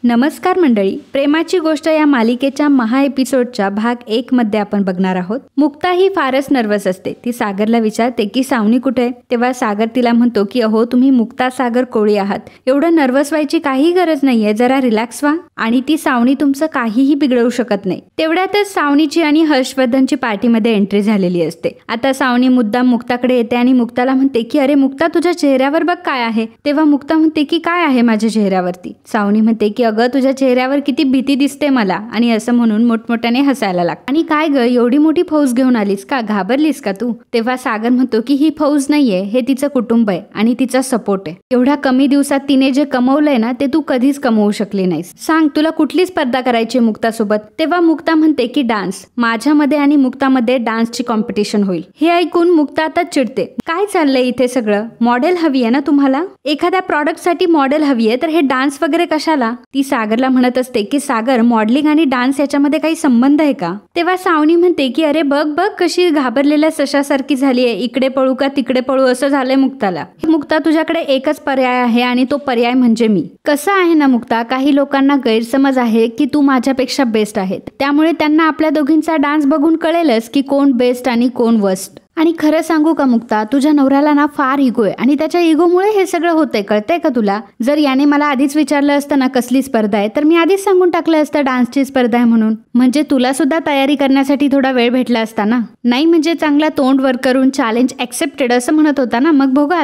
नमस्कार मंडळी, प्रेमाची गोष्ट या मालिकेच्या महा एपिसोडच्या भाग 1 मध्ये आपण बघणार आहोत. मुक्ता ही फारच नर्वस असते. ती सागरला विचारते की सावनी कुठे आहे. तेव्हा सागर तिला म्हणतो की अहो तुम्ही मुक्ता सागर कोळी आहात, एवढं नर्वस व्हायची काही गरज नाहीये, जरा रिलॅक्स व्हा आणि ती सावनी तुमचं काहीही बिघडवू शकत नाही. तेवढ्यातच सावनीची आणि हर्षवर्धनची पार्टीमध्ये एंट्री झालेली असते. आता सावनी मुद्दाम मुक्ताकडे येते आणि मुक्ताला म्हणते की अरे मुक्ता तुझ्या चेहऱ्यावर बघ काय आहे. तेव्हा मुक्ता म्हणते की काय आहे माझ्या चेहऱ्यावरती. सावनी म्हणते की अगं तुझ्या चेहऱ्यावर किती भीती दिसते मला, आणि असं म्हणून मोठमोठ्याने हसायला लागते. आणि काय ग एवढी मोठी फौज घेऊन आलीस का, घाबरलीस का तू. तेव्हा सागर म्हणतो की ही फौज नाहीये, हे तिचं कुटुंब आहे आणि तिचा सपोर्ट आहे. एवढ्या कमी दिवसात तिने जे कमवलंय ना ते तू कधीच कमवू शकली नाहीस. सांग तुला कुठली स्पर्धा करायची मुक्ता सोबत. तेव्हा मुक्ता म्हणते की डान्स. माझ्यामध्ये आणि मुक्तामध्ये डान्सची कॉम्पिटिशन होईल. हे ऐकून मुक्ता आता चिडते. काय चाललंय इथे सगळं. मॉडेल हवी आहे ना तुम्हाला, एखाद्या प्रॉडक्ट साठी मॉडेल हवी आहे, तर हे डान्स वगैरे कशाला. ती सागरला म्हणत असते की सागर मॉडेलिंग आणि डान्स याच्यामध्ये काही संबंध आहे का. तेव्हा सावनी म्हणते की अरे बघ बघ कशी घाबरलेल्या सशासारखी झालीये, इकडे पळू का तिकडे पळू असं झालंय मुक्ताला. मुक्ता तुझ्याकडे एकच पर्याय आहे आणि तो पर्याय म्हणजे मी. कसं आहे ना मुक्ता, काही लोकांना गैरसमज आहे की तू माझ्यापेक्षा बेस्ट आहे, त्यामुळे त्यांना आपल्या दोघींचा डान्स बघून कळेलच की कोण बेस्ट आणि कोण वर्स्ट. आणि खरं सांगू का मुक्ता, तुझ्या नवऱ्याला ना फार इगो आहे आणि त्याच्या इगोमुळे हे सगळं होतंय, कळतंय का तुला. जर याने मला आधीच विचारलं असतं ना कसली स्पर्धा आहे, तर मी आधीच सांगून टाकलं असतं डान्सची स्पर्धा आहे म्हणून. म्हणजे तुला सुद्धा तयारी करण्यासाठी थोडा वेळ भेटला असता ना. नाही म्हणजे चांगला तोंड वर करून चॅलेंज ऍक्सेप्टेड असं म्हणत होता ना. मग बघू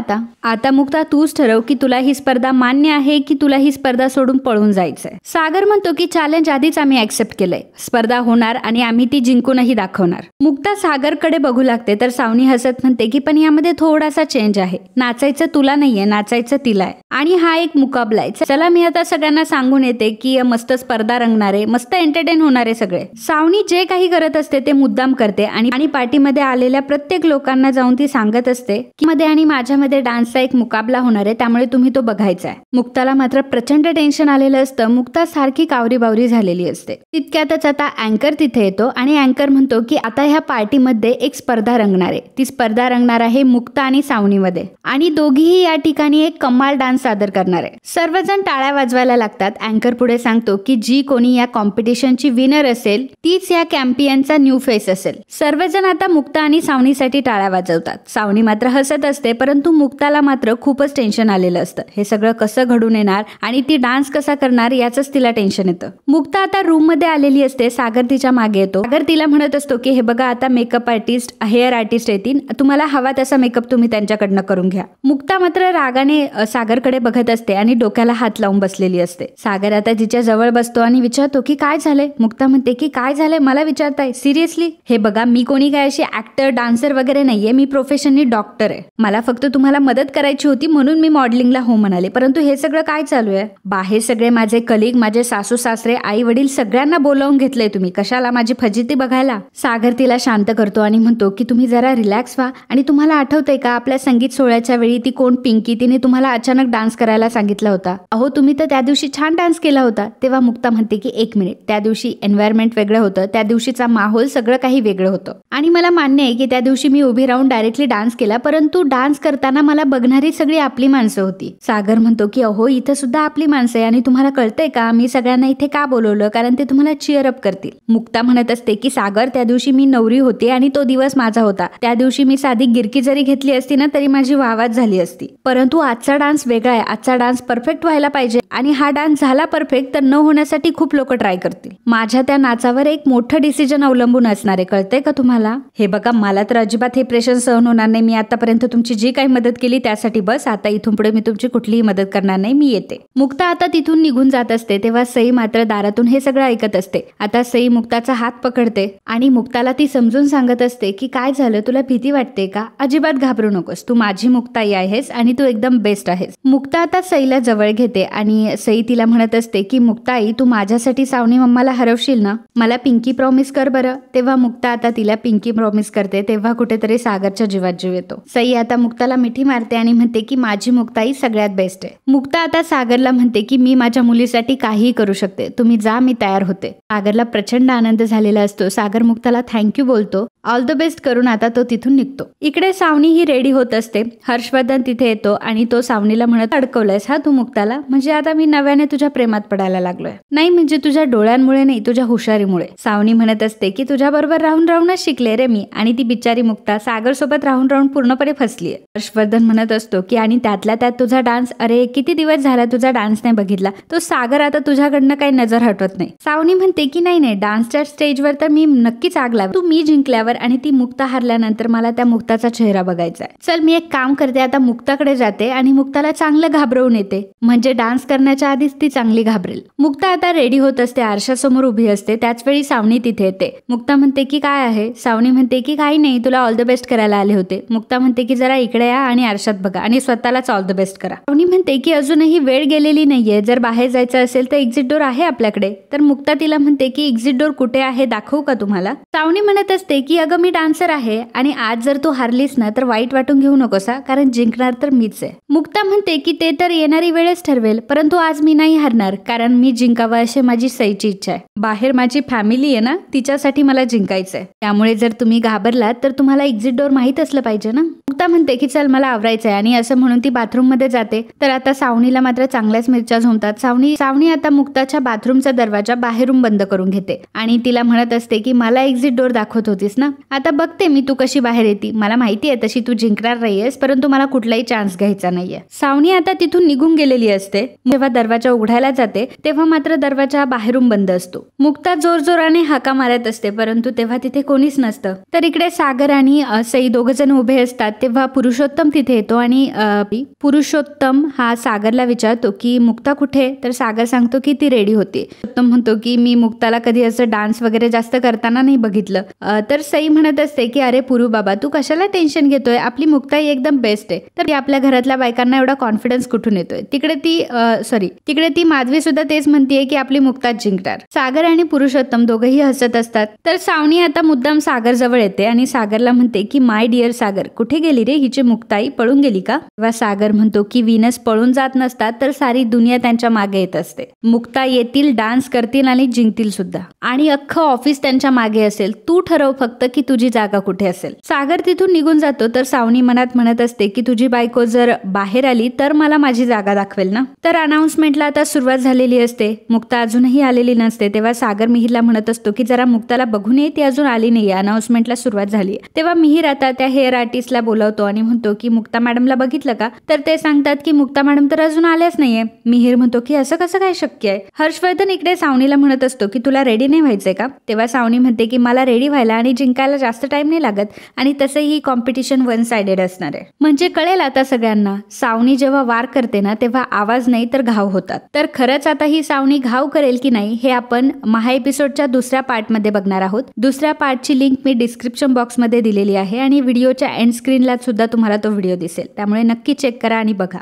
आता मुक्ता तूच ठरव की तुला ही स्पर्धा मान्य आहे की तुला ही स्पर्धा सोडून पळून जायचंय. सागर म्हणतो की चॅलेंज आधीच आम्ही ऍक्सेप्ट केलंय, स्पर्धा होणार आणि आम्ही ती जिंकूनही दाखवणार. मुक्ता सागरकडे बघू लागते तर सावनी हसत म्हणते की पण यामध्ये थोडासा चेंज आहे. नाचायचं तुला नाहीये, नाचायचं तिला आहे आणि हा एक मुकाबला आहे. चला मी आता सगळ्यांना सांगून येते की मस्त स्पर्धा रंगणार आहे, मस्त एंटरटेन होणार आहे सगळे. सावनी जे काही करत असते ते मुद्दाम करते आणि पार्टीमध्ये आलेल्या प्रत्येक लोकांना जाऊन ती सांगत असते की मध्ये आणि माझ्यामध्ये डान्सचा एक मुकाबला होणार आहे, त्यामुळे तुम्ही तो बघायचा आहे. मुक्ताला मात्र प्रचंड टेन्शन आलेलं असतं. मुक्ता सारखी कावरी बावरी झालेली असते. तितक्यातच आता अँकर तिथे येतो आणि अँकर म्हणतो की आता ह्या पार्टीमध्ये एक स्पर्धा रंगणार आहे. ती स्पर्धा रंगणार आहे मुक्ता आणि सावनीमध्ये आणि दोघीही या ठिकाणी एक कमाल डान्स सादर करणार आहे. सर्वजण टाळ्या वाजवायला लागतात. अँकर पुढे सांगतो की जी कोणी या कॉम्पिटिशनची विनर असेल तीच या कॅम्पियनचा न्यू फेस असेल. सर्वजण आता मुक्ता आणि सावनीसाठी टाळ्या वाजवतात. सावनी मात्र हसत असते, परंतु मुक्ताला मात्र खूपच टेन्शन आलेलं असतं. हे सगळं कसं घडून येणार आणि ती डान्स कसा करणार याचंच तिला टेन्शन येतं. मुक्ता आता रूम मध्ये आलेली असते. सागर तिच्या मागे येतो. सागर तिला म्हणत असतो की हे बघा आता मेकअप आर्टिस्ट, हेअर आर्टिस्ट येतील, तुम्हाला हवा तसा मेकअप तुम्ही त्यांच्याकडनं करून घ्या. मुक्ता मात्र रागाने सागरकडे बघत असते आणि डोक्याला हात लावून बसलेली असते. सागर आता तिच्या जवळ बसतो आणि विचारतो की काय झालंय. मुक्ता म्हणते की काय झालंय मला विचारताय सिरियसली. हे बघा मी कोणी काय अशी ऍक्टर डान्सर वगैरे नाहीये, मी प्रोफेशनली डॉक्टर आहे. मला फक्त तुम्हाला मदत करायची होती म्हणून मी मॉडेलिंगला हो म्हणाले, परंतु हे सगळं काय चालू आहे. बाहेर सगळे माझे कलिग, माझे सासू सासरे, आई वडील सगळ्यांना बोलावून घेतलंय तुम्ही, कशाला माझी फजिती बघायला. सागर तिला शांत करतो आणि म्हणतो की तुम्ही जरा रिलॅक्स व्हा. आणि तुम्हाला आठवतंय का आपल्या संगीत सोहळ्याच्या वेळी ती कोण पिंकी, तिने तुम्हाला अचानक डान्स करायला सांगितला होता. अहो तुम्ही तर त्या दिवशी छान डान्स केला होता. तेव्हा मुक्ता म्हणते की एक मिनिट, त्या दिवशी एन्व्हायरमेंट वेगळं होतं, त्या दिवशीचा माहोल सगळं काही वेगळं होतं आणि मला मान्य आहे की त्या दिवशी मी उभी राहून डायरेक्टली डान्स केला, परंतु डान्स करताना मला बघणारी सगळी आपली माणसं होती. सागर म्हणतो की अहो इथं सुद्धा आपली माणसं आहे आणि तुम्हाला कळतंय का मी सगळ्यांना इथे का बोलवलं, कारण ते तुम्हाला चीअर अप करतील. मुक्ता म्हणत असते की सागर त्या दिवशी मी नवरी होती आणि तो दिवस माझा होता. त्या दिवशी मी साधी गिरकी जरी घेतली असती ना तरी माझी वाहवात झाली असती, परंतु आजचा डान्स वेगळा आहे. आजचा डान्स परफेक्ट व्हायला पाहिजे आणि हा डान्स झाला परफेक्ट तर न होण्यासाठी खूप लोक ट्राय करतील. माझ्या त्या नाचावर एक मोठं डिसिजन अवलंबून असणार आहे, कळतंय का तुम्हाला. हे बघा मला तर अजिबात हे प्रेशर सहन होणार नाही. मी आतापर्यंत तुमची जी काही मदत केली त्यासाठी बस, आता इथून पुढे मी तुमची कुठलीही मदत करणार नाही, मी येते. मुक्ता आता तिथून निघून जात असते तेव्हा सई मात्र दारातून हे सगळं ऐकत असते. आता सई मुक्ताचा हात पकडते आणि मुक्ताला ती समजून सांगत असते की काय झालं, तुला भीती वाटते का. अजिबात घाबरू नकोस, तू माझी मुक्ताई आहेस आणि तू एकदम बेस्ट आहेस. मुक्ता आता सईला जवळ घेते आणि सई तिला म्हणत असते की मुक्ताई तू माझ्यासाठी सावनी मम्माला हरवशील ना, मला पिंकी प्रॉमिस कर बरं. तेव्हा मुक्ता आता तिला पिंकी प्रॉमिस करते. तेव्हा कुठेतरी सागरच्या जीवात जीव येतो. सई आता मुक्ताला मिठी मारते आणि म्हणते की माझी मुक्ताई सगळ्यात बेस्ट आहे. मुक्ता आता सागरला म्हणते की मी माझ्या मुलीसाठी काहीही करू शकते, तुम्ही जा, मी तयार होते. सागरला प्रचंड आनंद झालेला असतो. सागर मुक्ताला थँक्यू बोलतो. ऑल द बेस्ट करून आता तो तिथून निघतो. इकडे सावनी ही रेडी होत असते. हर्षवर्धन तिथे येतो आणि तो सावनीला म्हणत, अडकवलंयस हा तू मुक्ताला, म्हणजे आता मी नव्याने तुझ्या प्रेमात पडायला लागलोय. नाही म्हणजे तुझ्या डोळ्यांमुळे नाही, तुझ्या हुशारीमुळे. सावनी म्हणत असते की तुझ्या बरोबर राहून राहूनच शिकले रे मी, आणि ती बिचारी मुक्ता सागर सोबत राहून राहून पूर्णपणे फसलीये. हर्षवर्धन म्हणत असतो की आणि त्यातल्या त्यात तुझा डान्स, अरे किती दिवस झाला तुझा डान्स नाही बघितला, तो सागर आता तुझ्याकडनं काही नजर हटवत नाही. सावनी म्हणते की नाही नाही, डान्सच्या स्टेजवर तर मी नक्कीच आग लावेन, तू मी जिंकल्यावर आणि ती मुक्ता हारल्यानंतर मला त्या मुक्ताचा चेहरा बघायचा आहे. चल मी एक काम करते, आता मुक्ताकडे जाते आणि मुक्ताला चांगलं घाबरवून येते, म्हणजे डान्स करण्याच्या आधीच ती चांगली घाबरेल. मुक्ता आता रेडी होत असते, आरशासमोर उभी असते. त्याच वेळी सावनी तिथे येते. मुक्ता म्हणते की काय आहे? सावनी म्हणते की काही नाही, तुला ऑल द बेस्ट करायला आले होते. मुक्ता म्हणते की जरा इकडे या आणि आरशात बघा आणि स्वतःलाच ऑल द बेस्ट करा. सावनी म्हणते की अजूनही वेळ गेलेली नाहीये, जर बाहेर जायचं असेल तर एक्झिट डोर आहे आपल्याकडे. तर मुक्ता तिला म्हणते की एक्झिट डोर कुठे आहे, दाखवू का तुम्हाला? सावनी म्हणत असते की अगं मी डान्सर आहे आणि आज जर तू हारलीस ना तर वाईट वाटून घेऊ नकोसा, कारण जिंकणार तर मीच आहे. मुक्ता म्हणते की ते तर येणारी वेळच ठरवेल, परंतु आज मी नाही हारणार, कारण मी जिंकावं अशी माझी सईची इच्छा आहे. बाहेर माझी फॅमिली आहे ना, तिच्यासाठी मला जिंकायचंय. त्यामुळे जर तुम्ही घाबरलात तर तुम्हाला एक्झिट डोर माहित असलं पाहिजे ना. मुक्ता म्हणते की चल मला आवरायचंय, आणि असं म्हणून ती बाथरूम मध्ये जाते. तर आता सावनीला मात्र चांगल्याच मिरच्या झोमतात. सावनी आता मुक्ताच्या बाथरूमचा दरवाजा बाहेरून बंद करून घेते आणि तिला म्हणत असते की मला एक्झिट डोर दाखवत होतीस ना, आता बघते मी तू कशी बाहेर येते. मला माहिती आहे तशी तू जिंकणार नाहीयेस, परंतु मला कुठलाही चान्स घ्यायचा नाहीये. सावनी आता तिथून निघून गेलेली असते. जेव्हा दरवाजा उघडायला जाते तेव्हा मात्र दरवाजा बाहेरून बंद असतो. मुक्ता जोरजोराने हाका मारत असते, परंतु तेव्हा तिथे कोणीच नसतं. तर इकडे सागर आणि सई दोघ जण उभे असतात. तेव्हा पुरुषोत्तम तिथे येतो आणि पुरुषोत्तम हा सागरला विचारतो की मुक्ता कुठे? तर सागर सांगतो की ती रेडी होती. पुरुषोत्तम म्हणतो की मी मुक्ताला कधी असं डान्स वगैरे जास्त करताना नाही बघितलं. तर सई म्हणत असते की अरे पुरू बाबा, तू कशाला टेन्शन घेतोय, आपली मुक्ताई एकदम बेस्ट आहे. तर आपल्या घरातल्या बायकांना एवढा कॉन्फिडन्स कुठून येतोय? तिकडे ती माधवी सुद्धा तेच म्हणतीये की आपली मुक्ताच जिंकणार. सागर आणि पुरुषोत्तम दोघेही हसत असतात. तर सावनी आता मुद्दाम सागर जवळ येते आणि सागरला म्हणते की माय डिअर सागर, कुठे गेली रे हिची मुक्ताई, पळून गेली का? तेव्हा सागर म्हणतो की विनस पळून जात नसतात तर सारी दुनिया त्यांच्या मागे येत असते. मुक्ता येतील, डान्स करतील आणि जिंकतील सुद्धा, आणि अख्खं ऑफिस त्यांच्या मागे असेल. तू ठरव फक्त की तुझी जागा कुठे असेल. सागर तिथून निघून जातो. तर सावनी मनात म्हणत असते की तुझी बायको जर बाहेर आली तर मला माझी जागा दाखवेल ना. तर अनाउन्समेंटला आता सुरुवात झालेली असते. मुक्ता अजूनही आलेली नसते. तेव्हा सागर मिहिरला म्हणत असतो की जरा मुक्ताला बघून ये, ती अजून आली नाहीये, अनाउन्समेंटला सुरुवात झाली. तेव्हा मिहिर आता त्या हेअर आर्टिस्टला बोलावतो आणि म्हणतो की मुक्ता मॅडमला बघितलं का? तर ते सांगतात की मुक्ता मॅडम तर अजून आल्याच नाहीये. मिहिर म्हणतो की असं कसं काय शक्य आहे? हर्षवर्धन इकडे सावनीला म्हणत असतो की तुला रेडी नाही व्हायचंय का? तेव्हा सावनी म्हणते की मला रेडी व्हायला आणि जिंकायला जास्त टाइम नाही लागत, आणि तसंही ही कॉम्पिटिशन वन साइडेड असणार आहे. म्हणजे कळेल आता सगळ्यांना, सावनी जेव्हा वार करते ना तेव्हा आवाज नाही तर घाव होतात. तर खरंच आता ही सावनी घाव करेल की नाही हे आपण महा एपिसोडच्या दुसऱ्या पार्टमध्ये बघणार आहोत. दुसऱ्या पार्टची लिंक मी डिस्क्रिप्शन बॉक्समध्ये दिलेली आहे आणि व्हिडिओच्या एंड स्क्रीनला सुद्धा तुम्हाला तो व्हिडिओ दिसेल, त्यामुळे नक्की चेक करा आणि बघा.